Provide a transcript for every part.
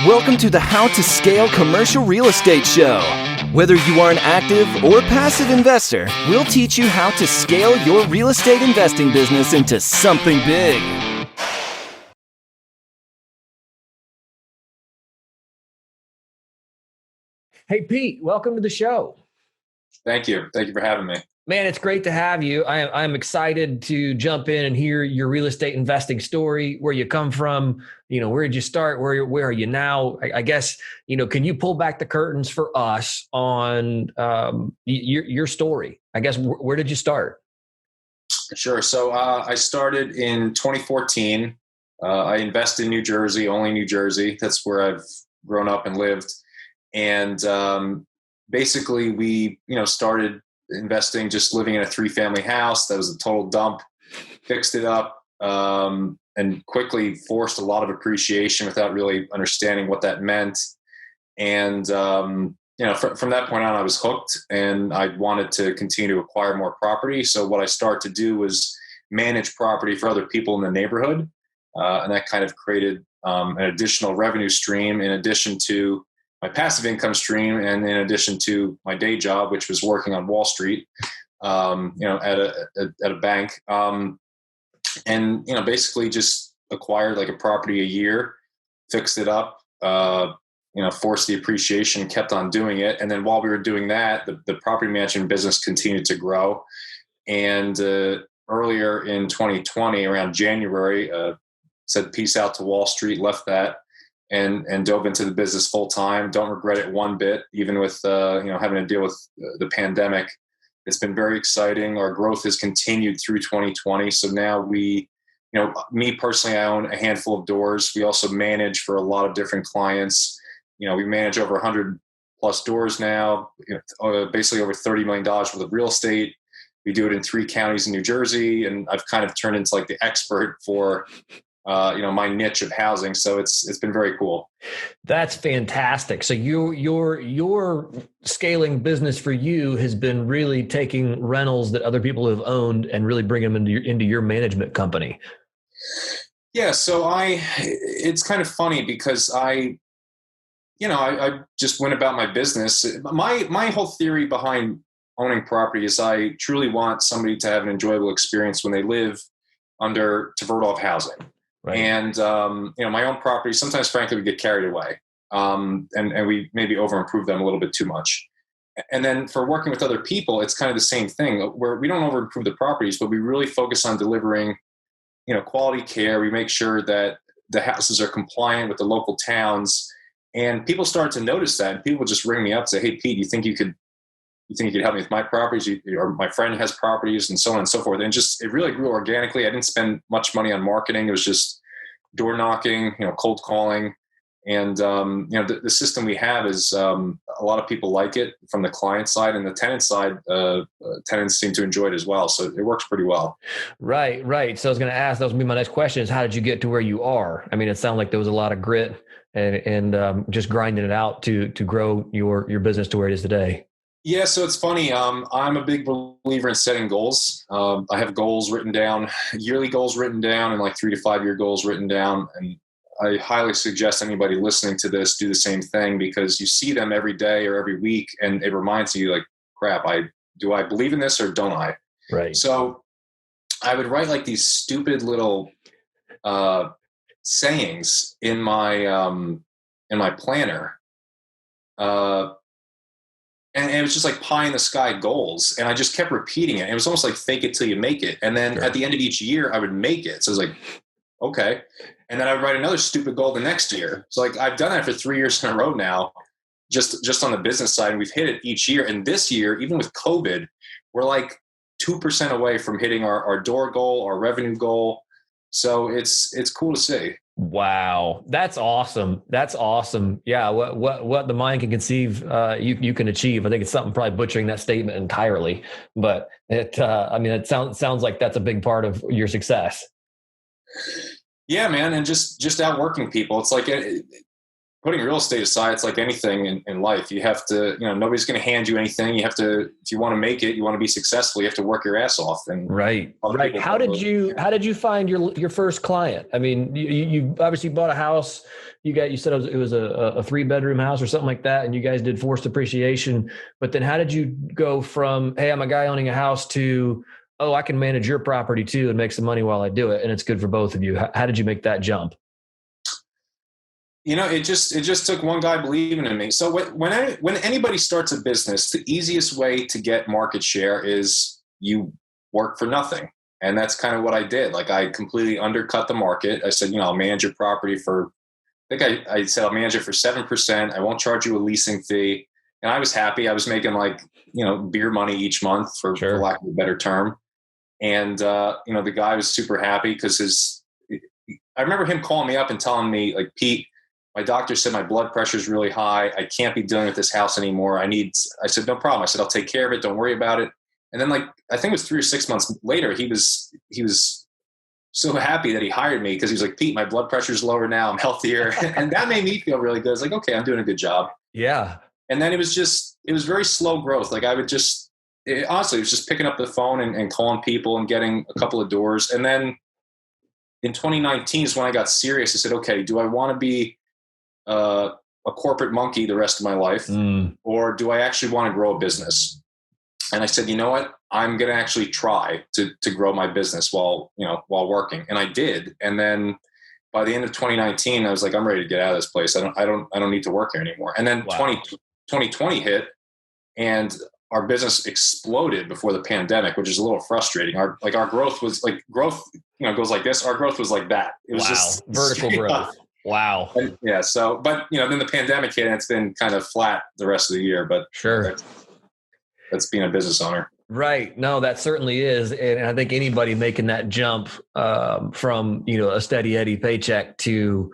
Welcome to the How to Scale Commercial Real Estate Show. Whether you are an active or passive investor, we'll teach you how to scale your real estate investing business into something big. Hey, Pete, welcome to the show. Thank you. Thank you for having me. Man, it's great to have you. I'm excited to jump in and hear your real estate investing story, where you come from, where did you start? Where are you now? I guess, can you pull back the curtains for us on your story? I guess, where did you start? Sure. So I started in 2014. I invest in New Jersey, only New Jersey. That's where I've grown up and lived. And basically we, started investing, just living in a 3-family house that was a total dump, fixed it up, and quickly forced a lot of appreciation without really understanding what that meant. And, from that point on, I was hooked and I wanted to continue to acquire more property. So what I started to do was manage property for other people in the neighborhood. And that kind of created an additional revenue stream in addition to my passive income stream, and in addition to my day job, which was working on Wall Street, at a bank, and basically just acquired like a property a year, fixed it up, forced the appreciation, kept on doing it, and then while we were doing that, the property management business continued to grow. And earlier in 2020, around January, said peace out to Wall Street, left that. And dove into the business full time. Don't regret it one bit, even with having to deal with the pandemic. It's been very exciting. Our growth has continued through 2020. So now we, me personally, I own a handful of doors. We also manage for a lot of different clients. We manage over 100 plus doors now, basically over $30 million worth of real estate. We do it in 3 counties in New Jersey, and I've kind of turned into like the expert for my niche of housing. So it's been very cool. That's fantastic. So your scaling business for you has been really taking rentals that other people have owned and really bringing them into your management company. Yeah. So it's kind of funny because I just went about my business. My whole theory behind owning property is I truly want somebody to have an enjoyable experience when they live under Tverdov Housing. Right. And, my own property, sometimes frankly, we get carried away, and we maybe over improve them a little bit too much. And then for working with other people, it's kind of the same thing, where we don't over improve the properties, but we really focus on delivering, quality care. We make sure that the houses are compliant with the local towns, and people start to notice that. And people just ring me up and say, "Hey, Pete, you think you could help me with my properties? Or my friend has properties," and so on and so forth. And just, it really grew organically. I didn't spend much money on marketing. It was just door knocking, cold calling. And, the system we have is, a lot of people like it from the client side, and the tenant side, tenants seem to enjoy it as well. So it works pretty well. Right. So I was going to ask, that was going to be my next question, is how did you get to where you are? I mean, it sounded like there was a lot of grit and just grinding it out to grow your business to where it is today. Yeah, so it's funny. I'm a big believer in setting goals. I have goals written down, yearly goals written down, and like 3 to 5 year goals written down. And I highly suggest anybody listening to this do the same thing, because you see them every day or every week, and it reminds you, like, crap, do I believe in this or don't I? Right. So I would write like these stupid little sayings in my planner. And it was just like pie in the sky goals. And I just kept repeating it. It was almost like fake it till you make it. And then At the end of each year, I would make it. So I was like, okay. And then I would write another stupid goal the next year. So like I've done that for 3 years in a row now, just on the business side. And we've hit it each year. And this year, even with COVID, we're like 2% away from hitting our door goal, our revenue goal. So it's cool to see. Wow. That's awesome. Yeah. What the mind can conceive, you can achieve. I think it's something, probably butchering that statement entirely, but it sounds like that's a big part of your success. Yeah, man. And just outworking people. It's like putting real estate aside, it's like anything in life. You have to, nobody's going to hand you anything. You have to, if you want to make it, you want to be successful, you have to work your ass off. And right. How did you find your first client? I mean, you obviously bought a house. You said it was a 3-bedroom house or something like that, and you guys did forced appreciation. But then how did you go from, hey, I'm a guy owning a house, to, oh, I can manage your property too and make some money while I do it, and it's good for both of you? How did you make that jump? It just took one guy believing in me. So when anybody starts a business, the easiest way to get market share is you work for nothing. And that's kind of what I did. Like, I completely undercut the market. I said, I'll manage your property for, I said, I'll manage it for 7%. I won't charge you a leasing fee. And I was happy. I was making beer money each month, for lack of a better term. And, the guy was super happy because I remember him calling me up and telling me, like, Pete, my doctor said my blood pressure is really high. I can't be dealing with this house anymore. I said, no problem. I said, I'll take care of it. Don't worry about it. And then, I think it was 3 or 6 months later, he was so happy that he hired me, because he was like, Pete, my blood pressure is lower now. I'm healthier. And that made me feel really good. It's like, okay, I'm doing a good job. Yeah. And then it was very slow growth. Like, honestly, it was just picking up the phone and calling people and getting a couple of doors. And then in 2019 is when I got serious. I said, okay, do I want to be a corporate monkey the rest of my life, or do I actually want to grow a business? And I said, you know what, I'm going to actually try to grow my business while working. And I did. And then by the end of 2019, I was like, I'm ready to get out of this place. I don't need to work here anymore. And then 2020 hit, and our business exploded before the pandemic, which is a little frustrating. Our growth was goes like this. Our growth was like that. It was just vertical growth. Wow. And, yeah. So, but then the pandemic hit, and it's been kind of flat the rest of the year. But sure, that's being a business owner. Right. No, that certainly is, and I think anybody making that jump from a steady Eddie paycheck to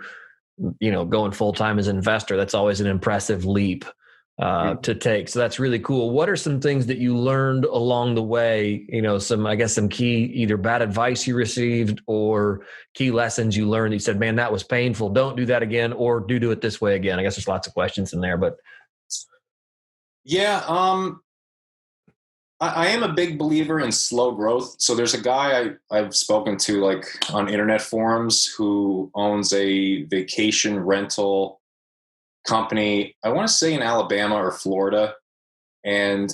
going full time as an investor, that's always an impressive leap to take. So that's really cool. What are some things that you learned along the way? Some key, either bad advice you received or key lessons you learned that you said, man, that was painful. Don't do that again, or do it this way again. I guess there's lots of questions in there, but. Yeah. I am a big believer in slow growth. So there's a guy I've spoken to on internet forums who owns a vacation rental company, I want to say in Alabama or Florida. And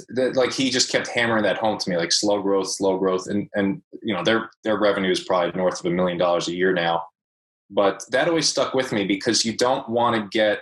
he just kept hammering that home to me, like slow growth. And their revenue is probably north of $1 million a year now. But that always stuck with me, because you don't want to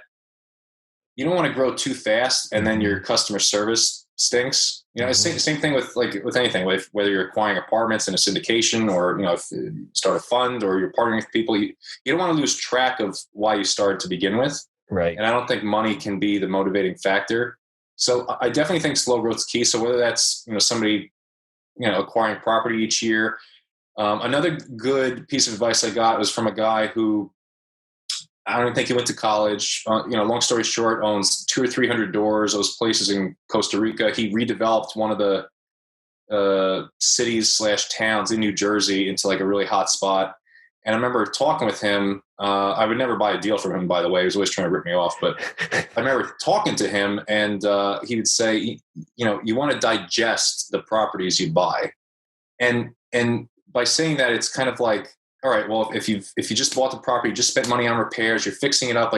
grow too fast and then your customer service stinks. Same thing with anything, whether you're acquiring apartments in a syndication, or if you start a fund or you're partnering with people, you don't want to lose track of why you started to begin with. Right. And I don't think money can be the motivating factor. So I definitely think slow growth is key. So whether that's somebody acquiring property each year. Another good piece of advice I got was from a guy who, I don't think he went to college. Long story short, owns 200 or 300 doors, those places in Costa Rica. He redeveloped one of the cities/towns in New Jersey into a really hot spot. And I remember talking with him. I would never buy a deal from him, by the way. He was always trying to rip me off. But I remember talking to him, and he would say, you want to digest the properties you buy. And by saying that, it's kind of like, all right, well, if you just bought the property, you just spent money on repairs, you're fixing it up,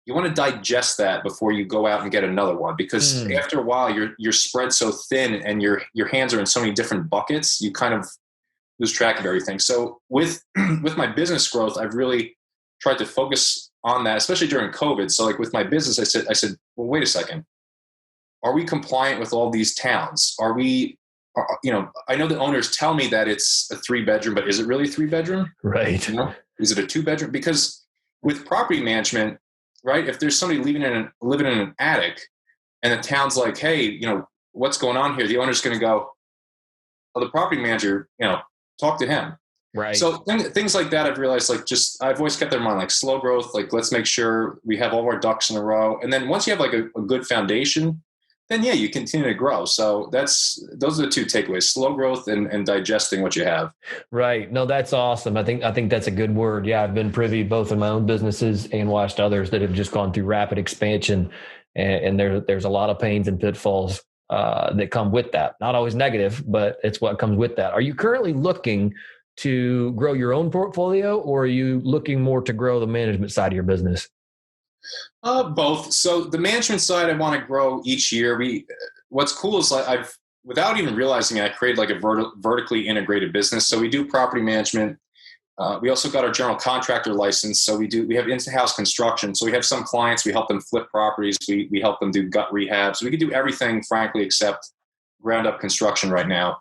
you want to digest that before you go out and get another one, because after a while you're spread so thin and your hands are in so many different buckets, you kind of lose track of everything. So with my business growth, I've really tried to focus on that, especially during COVID. So with my business, I said, well, wait a second. Are we compliant with all these towns? Are we, I know the owners tell me that it's a 3-bedroom, but is it really a 3-bedroom? Right. Is it a 2-bedroom? Because with property management, right, if there's somebody living in an attic and the town's like, hey, what's going on here? The owner's going to go, oh, the property manager, talk to him. Right. So things like that, I've realized, I've always kept in mind, slow growth, let's make sure we have all our ducks in a row. And then once you have a good foundation, then yeah, you continue to grow. So those are the two takeaways: slow growth and digesting what you have. Right. No, that's awesome. I think that's a good word. Yeah, I've been privy both in my own businesses and watched others that have just gone through rapid expansion, and there's a lot of pains and pitfalls that come with that. Not always negative, but it's what comes with that. Are you currently looking to grow your own portfolio, or are you looking more to grow the management side of your business? Both. So the management side, I want to grow each year. What's cool is like without even realizing it, I created like a vertically integrated business. So we do property management. We also got our general contractor license. So we have in-house construction. So we have some clients, we help them flip properties. We help them do gut rehab. So we can do everything, frankly, except ground up construction right now.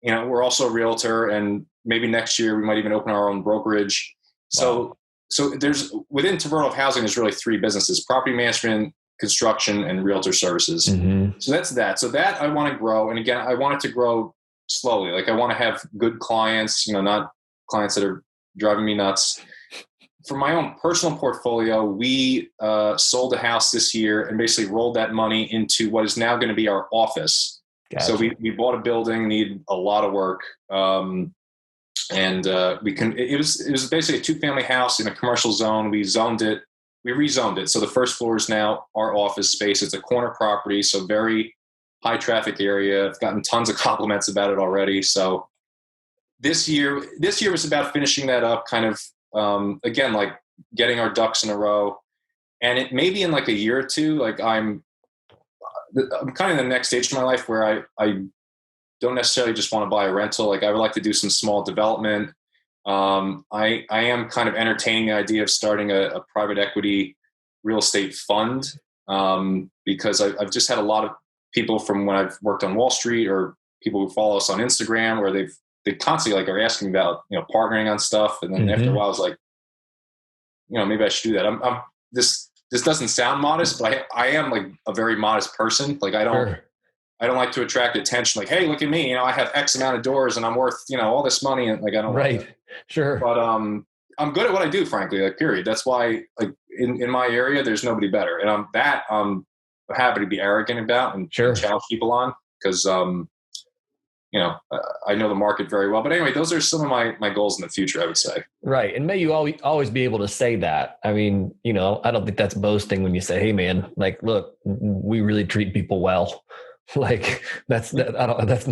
We're also a realtor, and maybe next year we might even open our own brokerage. Wow. So there's within Tverdov Housing, there's really three businesses: property management, construction, and realtor services. Mm-hmm. So that's that. So that I want to grow. And again, I want it to grow slowly. Like I want to have good clients, not clients that are driving me nuts. For my own personal portfolio, we sold a house this year and basically rolled that money into what is now going to be our office. Gotcha. So we bought a building, needed a lot of work. It was basically a 2-family house in a commercial zone. We rezoned it. So the first floor is now our office space. It's a corner property, so very high traffic area. I've gotten tons of compliments about it already. So this year was about finishing that up, kind of, again, like getting our ducks in a row. And it maybe in like a year or two, like I'm kind of in the next stage of my life where I don't necessarily just want to buy a rental. Like I would like to do some small development. I am kind of entertaining the idea of starting a private equity real estate fund, because I've just had a lot of people from when I've worked on Wall Street, or people who follow us on Instagram, where they constantly like are asking about partnering on stuff, and then Mm-hmm. after a while I was like, maybe I should do that. This doesn't sound modest, but I am like a very modest person. Like Sure. I don't like to attract attention. Like, hey, look at me. I have X amount of doors and I'm worth, all this money. And like, I don't like Right. that. Sure. But I'm good at what I do, frankly, like period. That's why like in my area, there's nobody better. And I'm happy to be arrogant about and Sure. challenge people on, because, I know the market very well. But anyway, those are some of my goals in the future, I would say. Right. And may you always be able to say that. I mean, I don't think that's boasting when you say, hey man, like, look, we really treat people well. Like that's not, that's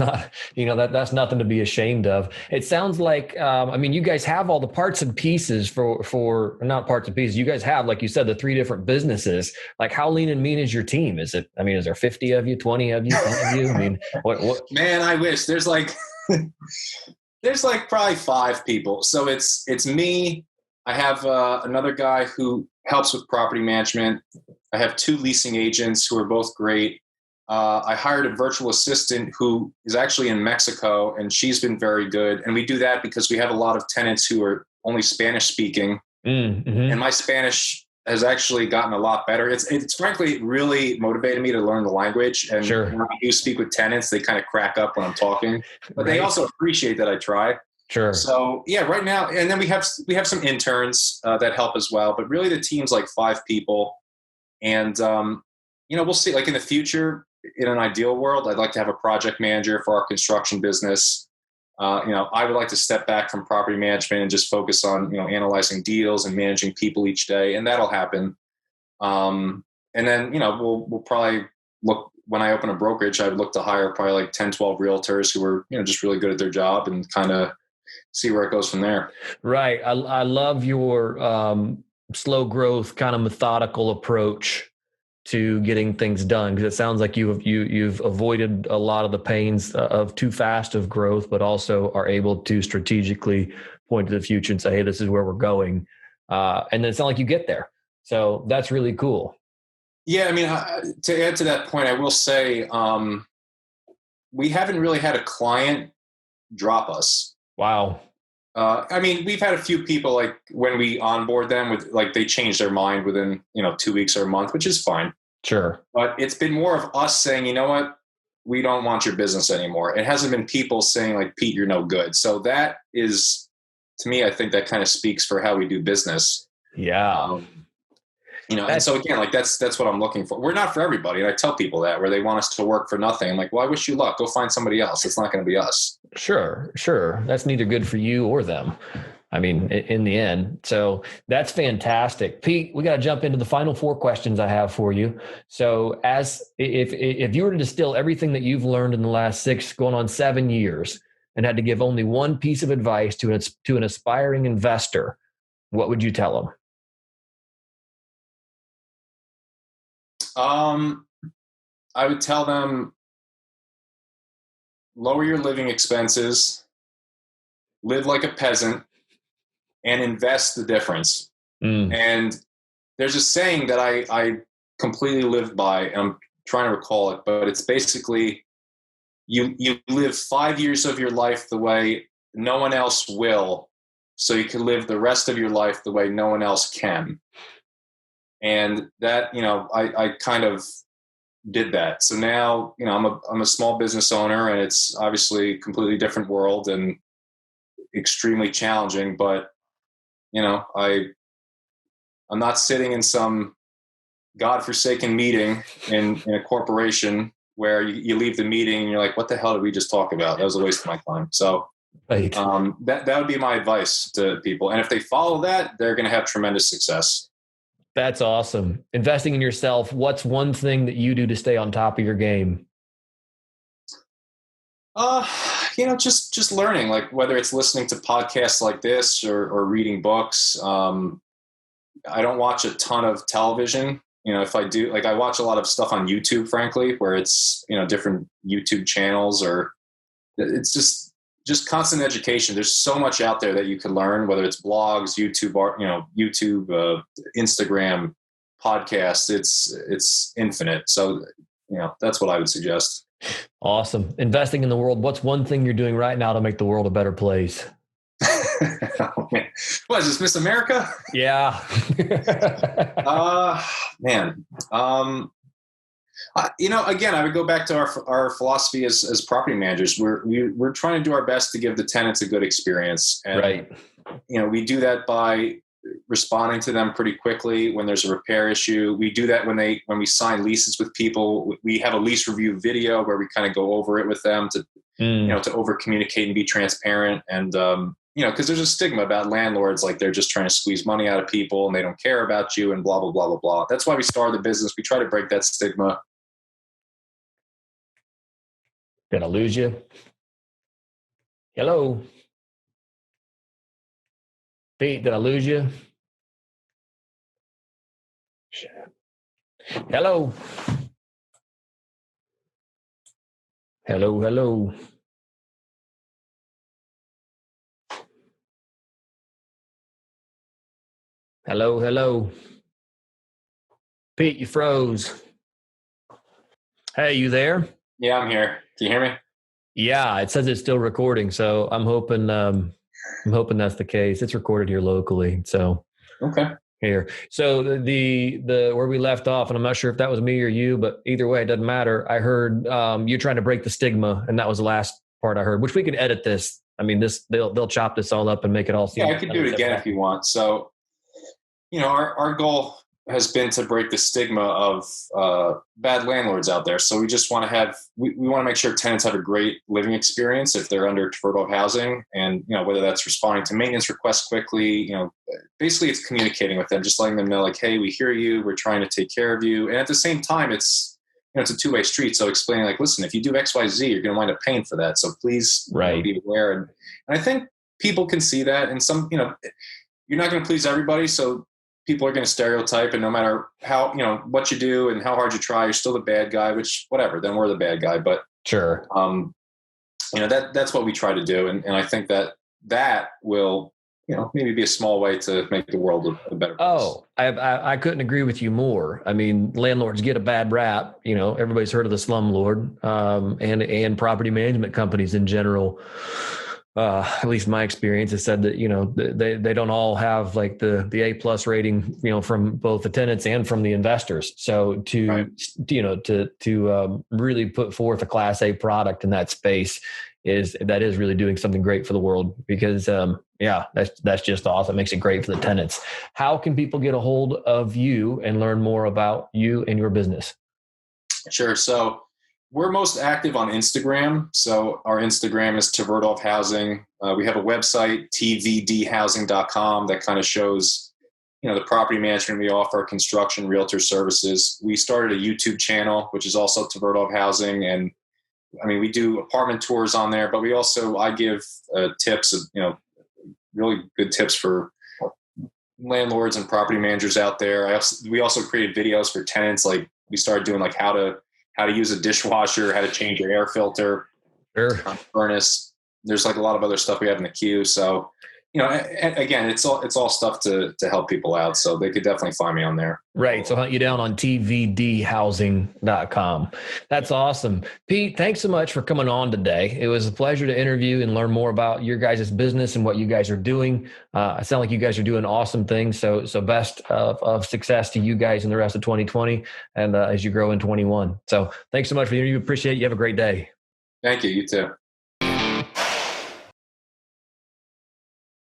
nothing to be ashamed of. It sounds like, you guys have all the parts and pieces for not parts and pieces. You guys have, like you said, the 3 different businesses. Like how lean and mean is your team? Is there 50 of you, 20 of you, 10 of you? What? Man, I wish there's like, there's like probably 5 people. So it's me. I have another guy who helps with property management. I have 2 leasing agents who are both great. I hired a virtual assistant who is actually in Mexico, and she's been very good. And we do that because we have a lot of tenants who are only Spanish speaking. Mm-hmm. And my Spanish has actually gotten a lot better. It's frankly really motivated me to learn the language. And Sure. when I do speak with tenants, they kind of crack up when I'm talking, but they also appreciate that I try. Sure. So yeah, right now, and then we have some interns that help as well. But really, the team's like 5 people, and we'll see. Like in the future, in an ideal world, I'd like to have a project manager for our construction business. I would like to step back from property management and just focus on, analyzing deals and managing people each day. And that'll happen. And then, we'll probably look, when I open a brokerage, I'd look to hire probably like 10, 12 realtors who are, just really good at their job, and kind of see where it goes from there. Right. I love your slow growth, kind of methodical approach to getting things done, because it sounds like you've avoided a lot of the pains of too fast of growth, but also are able to strategically point to the future and say, hey, this is where we're going. And then it's not like you get there. So that's really cool. Yeah. To add to that point, I will say we haven't really had a client drop us. Wow. We've had a few people, like when we onboard them, with like they change their mind within 2 weeks or a month, which is fine. Sure. But it's been more of us saying, you know what, we don't want your business anymore. It hasn't been people saying like, Pete, you're no good. So that is, to me, I think that kind of speaks for how we do business. Yeah. And so again, like that's what I'm looking for. We're not for everybody. And I tell people that where they want us to work for nothing. I'm like, well, I wish you luck. Go find somebody else. It's not going to be us. Sure. That's neither good for you or them. I mean, in the end. So that's fantastic. Pete, we got to jump into the final 4 questions I have for you. So if you were to distill everything that you've learned in the last 6 going on 7 years and had to give only one piece of advice to an aspiring investor, what would you tell them? I would tell them, lower your living expenses, live like a peasant, and invest the difference. And there's a saying that I completely live by, and I'm trying to recall it, but it's basically you live 5 years of your life the way no one else will, so you can live the rest of your life the way no one else can. And that, I kind of did that. So now, I'm a small business owner, and it's obviously a completely different world and extremely challenging, but I'm not sitting in some godforsaken meeting in a corporation where you leave the meeting and you're like, what the hell did we just talk about? That was a waste of my time. So right. That would be my advice to people. And if they follow that, they're going to have tremendous success. That's awesome. Investing in yourself. What's one thing that you do to stay on top of your game? Just learning, like whether it's listening to podcasts like this or reading books. I don't watch a ton of television. If I do, like I watch a lot of stuff on YouTube, frankly, where it's, different YouTube channels, or it's just constant education. There's so much out there that you can learn, whether it's blogs, YouTube, Instagram, podcasts, it's infinite. So, that's what I would suggest. Awesome. Investing in the world. What's one thing you're doing right now to make the world a better place? Oh, man. What is this, Miss America? Yeah. Man. Again, I would go back to our philosophy as property managers. We're trying to do our best to give the tenants a good experience. And, right. We do that by responding to them pretty quickly when there's a repair issue. We do that when we sign leases with people. We have a lease review video where we kind of go over it with them to over communicate and be transparent. And because there's a stigma about landlords, like they're just trying to squeeze money out of people and they don't care about you and blah blah blah blah blah. That's why we started the business. We try to break that stigma. Did I lose you? Hello. Pete, did I lose you? Hello. Hello. Hello. Pete, you froze. Hey, you there? Yeah, I'm here. Can you hear me? Yeah, it says it's still recording, so I'm hoping that's the case. It's recorded here locally, so okay. Here, so the where we left off, and I'm not sure if that was me or you, but either way, it doesn't matter. I heard you're trying to break the stigma, and that was the last part I heard. Which we could edit this. I mean, they'll chop this all up and make it all seem. Yeah, I could do it again if you want. So, our goal has been to break the stigma of bad landlords out there. So we just want to we want to make sure tenants have a great living experience if they're under Tverdov Housing, and whether that's responding to maintenance requests quickly. Basically it's communicating with them, just letting them know like, hey, we hear you, we're trying to take care of you, and at the same time it's it's a two-way street. So explaining like, listen, if you do X, Y, Z, you're going to wind up paying for that. So please be aware. And I think people can see that, and some you're not going to please everybody, so people are going to stereotype, and no matter how, what you do and how hard you try, you're still the bad guy, which whatever, then we're the bad guy. But sure. That's what we try to do. And I think that will, maybe be a small way to make the world a better place. Oh, I couldn't agree with you more. I mean, landlords get a bad rap. Everybody's heard of the slumlord, and property management companies in general. At least my experience has said that, they don't all have like the A+ rating, from both the tenants and from the investors. So to really put forth a Class A product in that space is really doing something great for the world, because, Yeah, that's just awesome. Makes it great for the tenants. How can people get a hold of you and learn more about you and your business? Sure. So we're most active on Instagram. So our Instagram is Tverdov Housing. We have a website, tvdhousing.com, that kind of shows, the property management we offer, construction, realtor services. We started a YouTube channel, which is also Tverdov Housing. And I mean, we do apartment tours on there, but I give tips of, really good tips for landlords and property managers out there. We also created videos for tenants. Like we started doing like how to use a dishwasher, how to change your air filter, Sure. furnace. There's like a lot of other stuff we have in the queue. So, again, it's all stuff to help people out. So they could definitely find me on there. Right. So hunt you down on tvdhousing.com. That's awesome. Pete, thanks so much for coming on today. It was a pleasure to interview and learn more about your guys' business and what you guys are doing. I sound like you guys are doing awesome things. So best of success to you guys in the rest of 2020 and as you grow in 21. So thanks so much for the interview. Appreciate it. You have a great day. Thank you. You too.